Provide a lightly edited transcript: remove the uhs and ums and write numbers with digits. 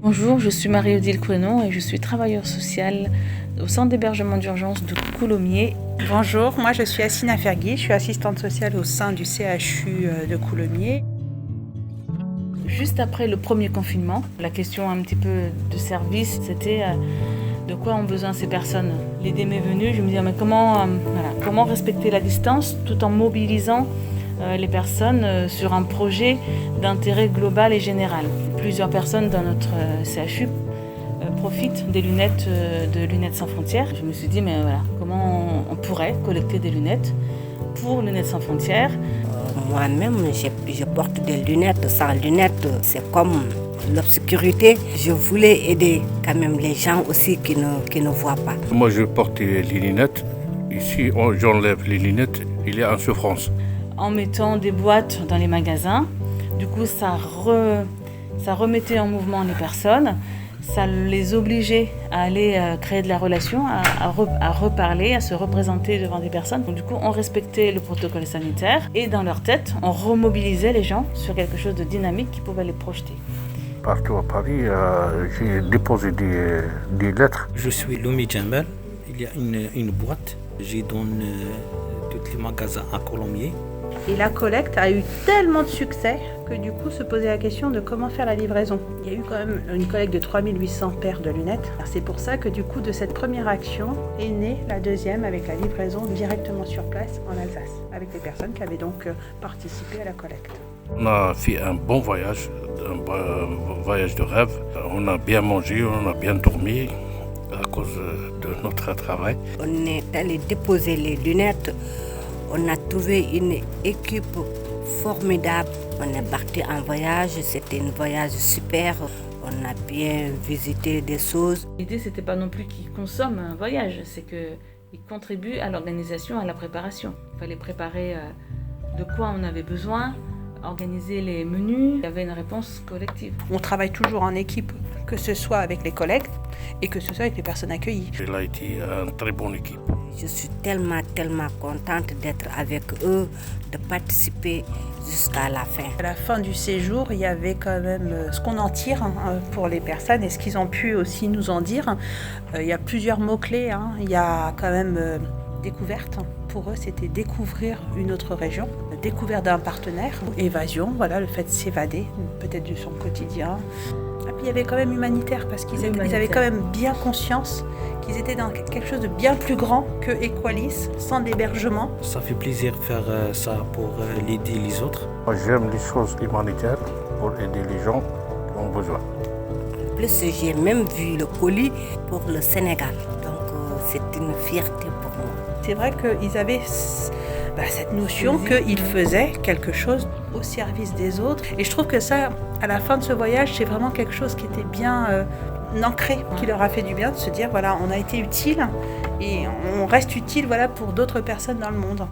Bonjour, je suis Marie-Odile Quenon et je suis travailleuse sociale au centre d'hébergement d'urgence de Coulommiers. Bonjour, moi je suis Assina Fergui, je suis assistante sociale au sein du CHU de Coulommiers. Juste après le premier confinement, la question un petit peu de service, c'était de quoi ont besoin ces personnes. L'idée m'est venue, je me disais mais comment respecter la distance tout en mobilisant les personnes sur un projet d'intérêt global et général. Plusieurs personnes dans notre CHU profitent des lunettes de Lunettes sans frontières. Je me suis dit, mais voilà, comment on pourrait collecter des lunettes pour Lunettes sans frontières. Moi-même, je porte des lunettes. Sans lunettes, c'est comme l'obscurité. Je voulais aider quand même les gens aussi qui ne voient pas. Moi, je porte les lunettes. Ici, j'enlève les lunettes, il est en souffrance. En mettant des boîtes dans les magasins, du coup, ça remettait en mouvement les personnes. Ça les obligeait à aller créer de la relation, à reparler, à se représenter devant des personnes. Donc, du coup, on respectait le protocole sanitaire et dans leur tête, on remobilisait les gens sur quelque chose de dynamique qui pouvait les projeter. Partout à Paris, j'ai déposé des lettres. Je suis Lomi Djambel. Il y a une boîte. J'ai donné tous les magasins à Coulommiers. Et la collecte a eu tellement de succès que du coup se posait la question de comment faire la livraison. Il y a eu quand même une collecte de 3800 paires de lunettes. C'est pour ça que du coup de cette première action est née la deuxième avec la livraison directement sur place en Alsace, avec les personnes qui avaient donc participé à la collecte. On a fait un bon voyage de rêve. On a bien mangé, on a bien dormi à cause de notre travail. On est allé déposer les lunettes. On a trouvé une équipe formidable. On est parti en voyage, c'était un voyage super. On a bien visité des choses. L'idée, c'était pas non plus qu'ils consomment un voyage, c'est qu'ils contribuent à l'organisation, à la préparation. Il fallait préparer de quoi on avait besoin, organiser les menus. Il y avait une réponse collective. On travaille toujours en équipe, que ce soit avec les collectes et que ce soit avec les personnes accueillies. Il a été une très bonne équipe. Je suis tellement contente d'être avec eux, de participer jusqu'à la fin. À la fin du séjour, il y avait quand même ce qu'on en tire pour les personnes et ce qu'ils ont pu aussi nous en dire. Il y a plusieurs mots-clés. Il y a quand même découverte. Pour eux, c'était découvrir une autre région, découverte d'un partenaire, évasion, voilà, le fait de s'évader, peut-être de son quotidien. Et puis il y avait quand même humanitaire, parce qu'ils avaient quand même bien conscience qu'ils étaient dans quelque chose de bien plus grand que Equalis, sans d'hébergement. Ça fait plaisir de faire ça pour aider les autres. Moi, j'aime les choses humanitaires pour aider les gens qui ont besoin. En plus, j'ai même vu le colis pour le Sénégal. Donc, c'est une fierté pour moi. C'est vrai qu'ils avaient cette notion qu'ils faisaient quelque chose au service des autres. Et je trouve que ça, à la fin de ce voyage, c'est vraiment quelque chose qui était bien ancré, qui leur a fait du bien de se dire, voilà, on a été utile et on reste utile, voilà, pour d'autres personnes dans le monde.